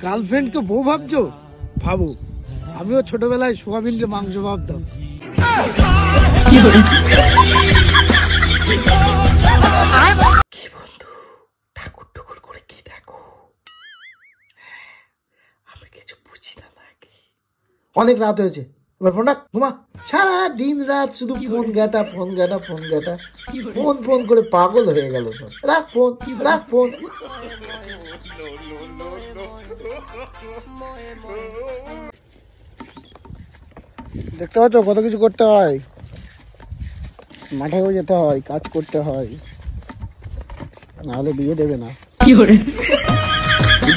গার্লফ্রেন্ডকে বউ ভাবছো? ভাবো, আমিও ছোটবেলায় সোয়াবিনকে মাংস ভাবতাম। কি বন্ধু, ঠাকুর ঠাকুর করে কি দেখো? আমি কিছু বুঝি না নাকি? অনেক রাত হয়েছে, এবার ফোনটা ঘুমা। সারা দিন রাত শুধু ফোন ঘাটা ফোন ঘাটা ফোন ঘাটা, ফোন ফোন করে পাগল হয়ে গেল সব। রাখ ফোন, রাখ ফোন। দেখতে পাচ্ছ কত কিছু করতে হয়, মাঠেও যেতে হয়, কাজ করতে হয়, নাহলে বিয়ে দেবে না। কি করে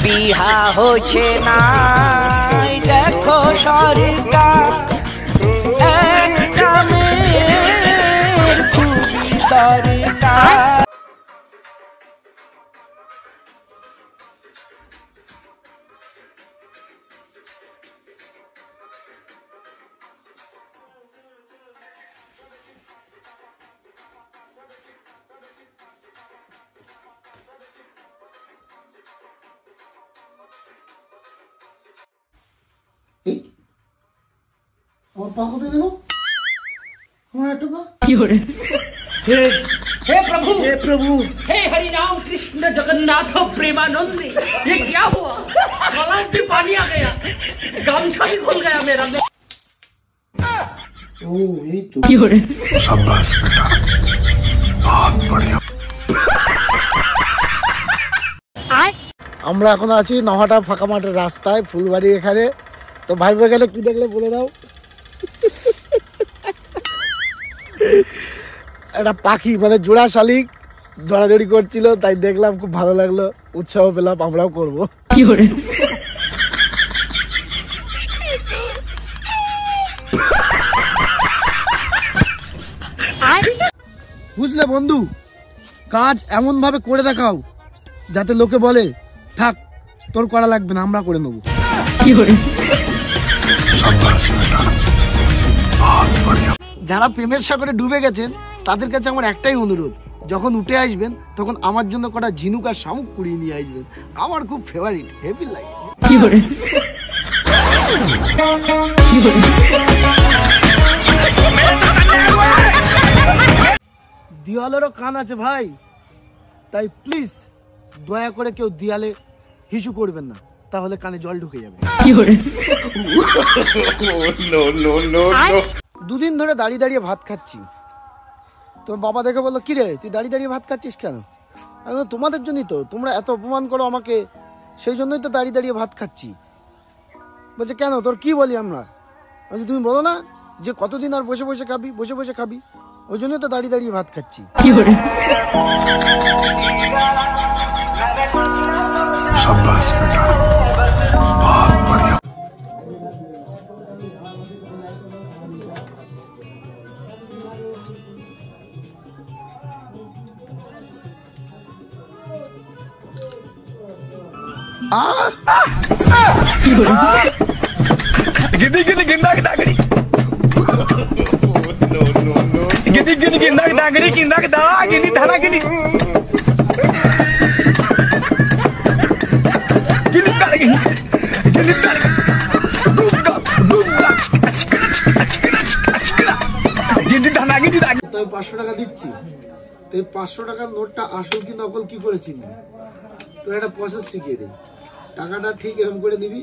বিহা হচ্ছে না দেখো সরকার, একটা মেয়ের খুবই দরকার। और पा होते देखो हमारा टुपा की हो रहे। हे प्रभु, हे प्रभु, हे हरि राम कृष्ण जगन्नाथ प्रेमानंद, ये क्या हुआ? गला में पानी आ गया, गामछा भी खुल गया मेरा। ओ ये तो की हो रहे। शाबाश बेटा, बहुत बढ़िया। আমরা এখন আছি নহাটা ফাঁকা মাঠের রাস্তায়, ফুলবাড়ি এখানে। তো ভাই এখানে কি দেখলে বলে দাও? একটা পাখি মানে জোড়া শালিক জড়াজড়ি করছিল, তাই দেখলাম, খুব ভালো লাগলো, উৎসাহ পেলাম, আমরাও করবো। কি করে বুঝলে বন্ধু, কাজ এমন ভাবে করে দেখাও যাতে লোকে বলে থাক তোর করা লাগবে না, আমরা করে নেবো। কি করে যারা প্রেমের সাগরে ডুবে গেছেন তাদের কাছে আমার একটাই অনুরোধ, যখন উঠে আসবেন তখন আমার জন্য কটা ঝিনুক আর শামুক কুড়িয়ে নিয়ে আসবেন, আমার খুব ফেভারিট, হেভি লাগে। কি করে দেওয়ালেরও কান আছে ভাই, তাই প্লিজ দয়া করে কেউ দেয়ালে হিসু করবেন না, তাহলে কানে জল ঢুকে যাবে। কি করে দুদিন ধরে দাঁড়িয়ে দাঁড়িয়ে ভাত খাচ্ছি, তো বাবা দেখে বললো কি রে তুই দাঁড়িয়ে দাঁড়িয়ে ভাত খাচ্ছিস কেন? তোমাদের জন্যই তো, তোমরা এত অপমান করো আমাকে, সেই জন্যই তো দাঁড়িয়ে দাঁড়িয়ে ভাত খাচ্ছি। বলছে কেন তোর কি বলি আমরা? বলছি তুমি বলো না যে কতদিন আর বসে বসে খাবি, বসে বসে খাবি, ওই জন্যই তো দাঁড়িয়ে দাঁড়িয়ে ভাত খাচ্ছি। কি করে शाबाश बेटा, बहुत बढ़िया। गिद्दी गिद्दी गिंदा की दागड़ी, गिद्दी गिद्दी गिंदा की दागड़ी, गिंदा की दावा गिद्दी धाना गिद्दी তাই 500 টাকা দিচ্ছি, তো 500 টাকার নোটটা আসল কি নকল কি করে চিনবি? তো একটা প্রসেস শিখিয়ে দিই, টাকাটা ঠিক এরকম করে দিবি,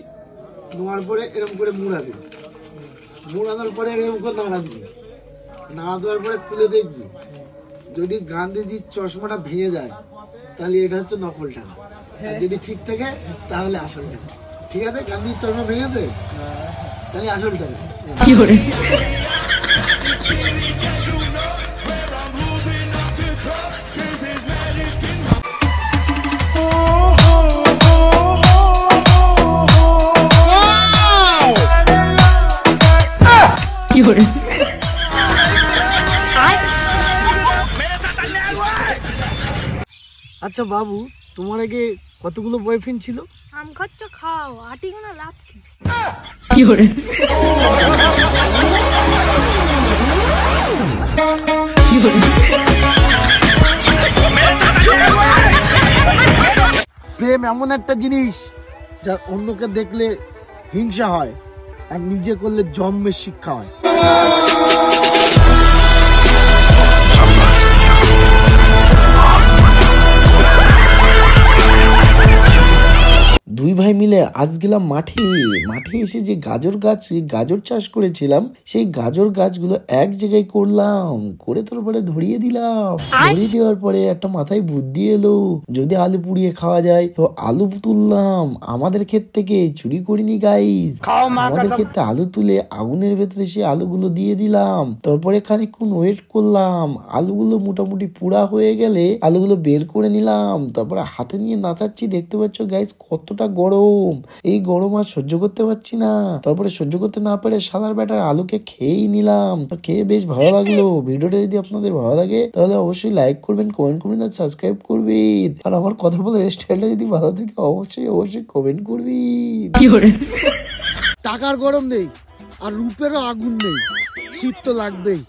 নোয়ার পরে এরকম করে মুড়াবি, মুড়ানোর পরে এরকম করে নাড়া দিবি, নাড়া দেওয়ার পরে খুলে দেখবি, যদি গান্ধীজির চশমাটা ভেঙে যায় তাহলে এটা হচ্ছে নকল টাকা, আর যদি ঠিক থাকে তাহলে আসল টাকা। ঠিক আছে, গান্ধীজির চশমা ভেঙেছে তাহলে আসল টাকা। কি করে কি করে আচ্ছা বাবু, তোমার আগে কতগুলো বয়ফ্রেন্ড ছিল? আম খাচ্ছ খাও, আটি গোনা লাভ কি করে প্রেম এমন একটা জিনিস যার অন্যকে দেখলে হিংসা হয় আর নিজে করলে জন্মের শিক্ষা হয়। দুই ভাই মিলে আজ গেলাম মাঠে এসে যে গাজর গাছ গাজর চাষ করেছিলাম সেই গাজর গাছগুলো এক জায়গায় করলাম, করে তারপরে ধরিয়ে দিলাম। ধরিয়ে দেওয়ার পরে একটা মাথায় বুদ্ধি এলো, যদি আলু পুড়িয়ে খাওয়া যায় তো আলু তুললাম। আমাদের ক্ষেত থেকে চুরি করিনি গাইস, আমাদের ক্ষেত্রে আলু তুলে আগুনের ভেতরে সে আলুগুলো দিয়ে দিলাম। তারপরে খানিকক্ষণ ওয়েট করলাম, আলুগুলো মোটামুটি পুড়া হয়ে গেলে আলুগুলো বের করে নিলাম। তারপরে হাতে নিয়ে নাচাচ্ছি, দেখতে পাচ্ছ গাইস কতটা গরম। এই গরম আর সহ্য করতে পারছি না। তারপরে সহ্য করতে না পারে শালার ব্যাটার আলুকে খেয়েই নিলাম। তো খেয়ে বেশ ভালো লাগলো। ভিডিওটা যদি আপনাদের ভালো লাগে তাহলে অবশ্যই লাইক করবেন, কমেন্ট করবেন আর সাবস্ক্রাইব করবেন। আর আমার কথা বলার স্টাইলটা যদি ভালো থাকে অবশ্যই কমেন্ট করবেন। টাকার গরম নেই আর রূপেরও আগুন নেই, শীত তো লাগবেই।